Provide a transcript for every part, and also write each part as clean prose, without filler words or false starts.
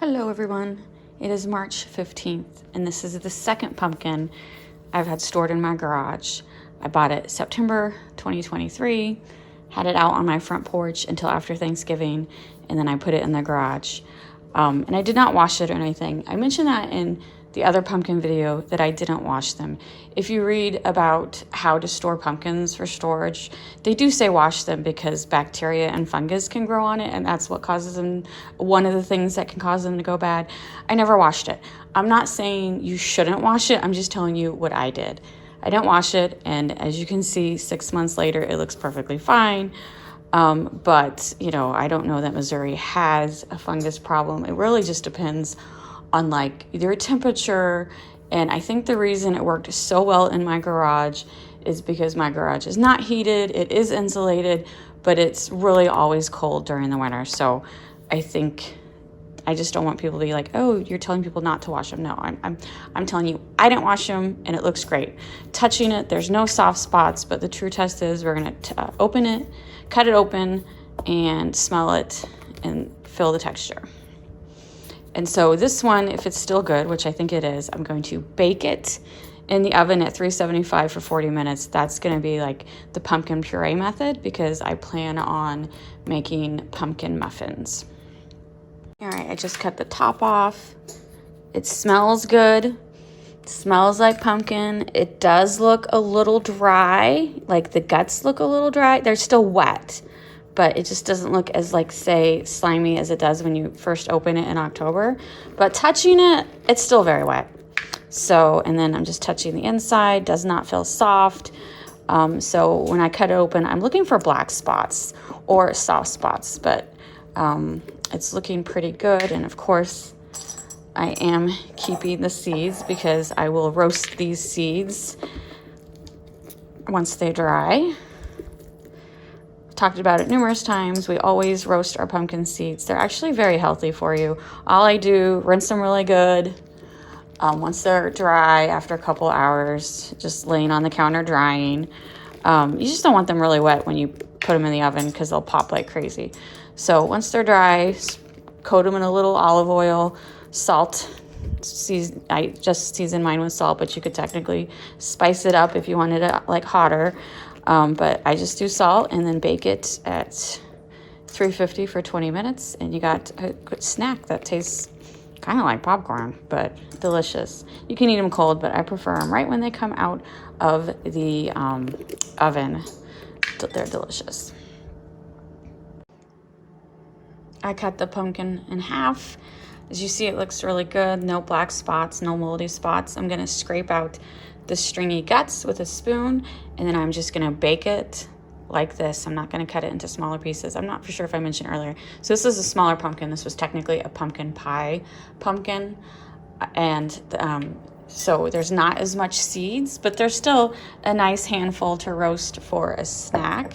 Hello everyone, it is March 15th and this is the second pumpkin I've had stored in my garage. I bought it September 2023, had it out on my front porch until after Thanksgiving, and then I put it in the garage. And I did not wash it or anything. I mentioned that in the other pumpkin video that I didn't wash them. If you read about how to store pumpkins for storage, they do say wash them because bacteria and fungus can grow on it, and that's what causes them, one of the things that can cause them to go bad. I never washed it. I'm not saying you shouldn't wash it, I'm just telling you what I did. I didn't wash it, and as you can see, 6 months later, it looks perfectly fine. But, you know, I don't know that Missouri has a fungus problem. It really just depends on like your temperature. And I think the reason it worked so well in my garage is because my garage is not heated. It is insulated, but it's really always cold during the winter. So I think I just don't want people to be like, oh, you're telling people not to wash them. No, I'm telling you, I didn't wash them and it looks great. Touching it, there's no soft spots, but the true test is we're going to open it, cut it open, and smell it and feel the texture. And so this one, if it's still good, which I think it is, I'm going to bake it in the oven at 375 for 40 minutes. That's going to be like the pumpkin puree method because I plan on making pumpkin muffins. All right, I just cut the top off. It smells good. It smells like pumpkin. It does look a little dry, like the guts look a little dry. They're still wet, but it just doesn't look as, like, say, slimy as it does when you first open it in October. But touching it, it's still very wet. So, and then I'm just touching the inside, does not feel soft. So when I cut it open, I'm looking for black spots or soft spots, but it's looking pretty good. And of course, I am keeping the seeds because I will roast these seeds once they dry. Talked about it numerous times. We always roast our pumpkin seeds. They're actually very healthy for you. All I do, rinse them really good. Once they're dry, after a couple hours, just laying on the counter drying. You just don't want them really wet when you put them in the oven because they'll pop like crazy. So once they're dry, coat them in a little olive oil, salt. I just season mine with salt, but you could technically spice it up if you wanted it like hotter. But I just do salt and then bake it at 350 for 20 minutes. And you got a good snack that tastes kind of like popcorn, but delicious. You can eat them cold, but I prefer them right when they come out of the oven. They're delicious. I cut the pumpkin in half. As you see, it looks really good. No black spots, no moldy spots. I'm going to scrape out the stringy guts with a spoon, and then I'm just going to bake it like this. I'm not going to cut it into smaller pieces. I'm not for sure if I mentioned earlier. So this is a smaller pumpkin. This was technically a pumpkin pie pumpkin. And so there's not as much seeds, but there's still a nice handful to roast for a snack.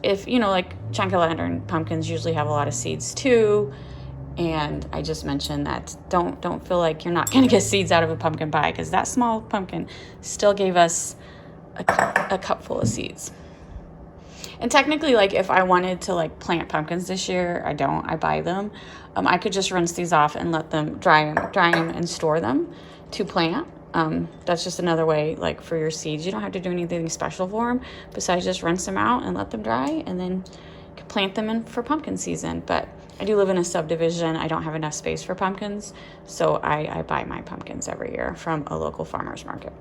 If, you know, like jack-o'-lantern pumpkins usually have a lot of seeds too. And I just mentioned that don't feel like you're not going to get seeds out of a pumpkin pie because that small pumpkin still gave us a cup full of seeds. And technically, like if I wanted to like plant pumpkins this year, I don't. I buy them. I could just rinse these off and let them dry them and store them to plant. That's just another way, like for your seeds. You don't have to do anything special for them besides just rinse them out and let them dry, and then you can plant them in for pumpkin season. But I do live in a subdivision. I don't have enough space for pumpkins, so I buy my pumpkins every year from a local farmer's market.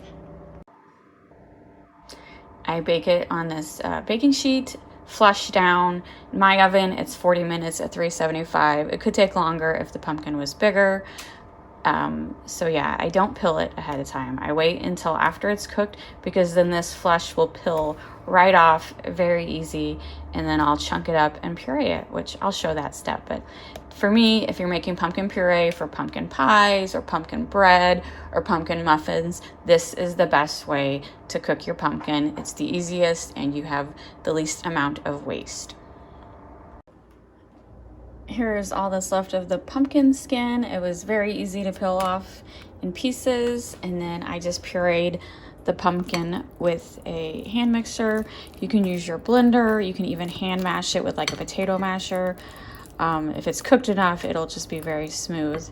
I bake it on this baking sheet, flush down. In my oven, it's 40 minutes at 375. It could take longer if the pumpkin was bigger. So yeah, I don't pill it ahead of time. I wait until after it's cooked because then this flesh will pill right off very easy, and then I'll chunk it up and puree it, which I'll show that step. But for me, if you're making pumpkin puree for pumpkin pies or pumpkin bread or pumpkin muffins, this is the best way to cook your pumpkin. It's the easiest and you have the least amount of waste. Here's all that's left of the pumpkin skin. It was very easy to peel off in pieces, and then I just pureed the pumpkin with a hand mixer. You can use your blender. You can even hand mash it with like a potato masher. If it's cooked enough, it'll just be very smooth.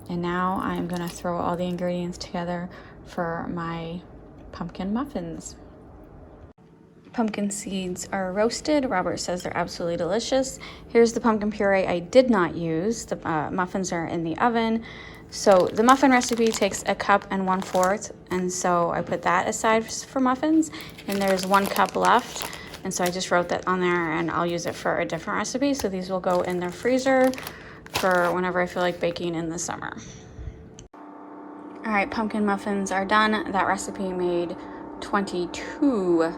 And now I'm gonna throw all the ingredients together for my pumpkin muffins. Pumpkin seeds are roasted. Robert says they're absolutely delicious. Here's the pumpkin puree I did not use. The muffins are in the oven. So the muffin recipe takes 1 1/4 cups, and so I put that aside for muffins, and there's 1 cup left. And so I just wrote that on there, and I'll use it for a different recipe. So these will go in the freezer for whenever I feel like baking in the summer. All right, pumpkin muffins are done. That recipe made 22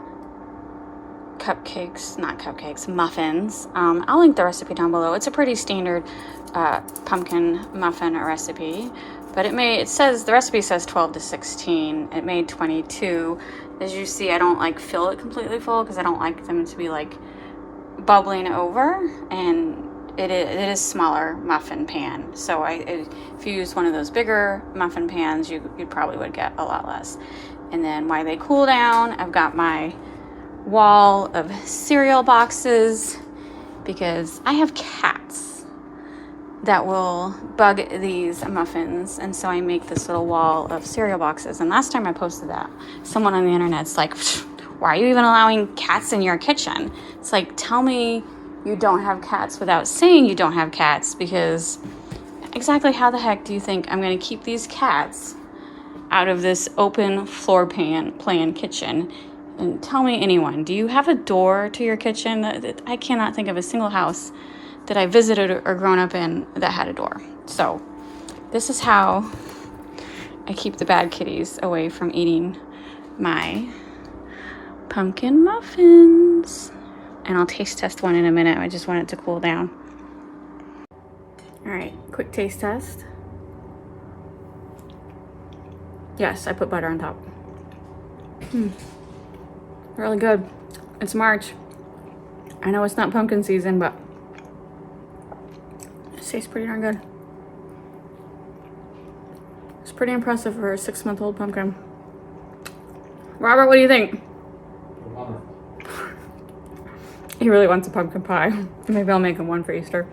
muffins. I'll link the recipe down below. It's a pretty standard pumpkin muffin recipe, but it says, the recipe says 12 to 16. It made 22. As you see, I don't like fill it completely full because I don't like them to be like bubbling over, and it is smaller muffin pan. So if you use one of those bigger muffin pans, you probably would get a lot less. And then while they cool down, I've got my wall of cereal boxes because I have cats that will bug these muffins, and so I make this little wall of cereal boxes. And last time I posted that, someone on the internet's like, why are you even allowing cats in your kitchen? It's like, tell me you don't have cats without saying you don't have cats, because exactly how the heck do you think I'm going to keep these cats out of this open floor plan kitchen? And tell me, anyone, do you have a door to your kitchen? I cannot think of a single house that I visited or grown up in that had a door. So this is how I keep the bad kitties away from eating my pumpkin muffins. And I'll taste test one in a minute. I just want it to cool down. All right, quick taste test. Yes, I put butter on top. Really good. It's March. I know it's not pumpkin season, but it tastes pretty darn good. It's pretty impressive for a 6-month-old pumpkin. Robert, what do you think? Wonderful. He really wants a pumpkin pie. Maybe I'll make him one for Easter.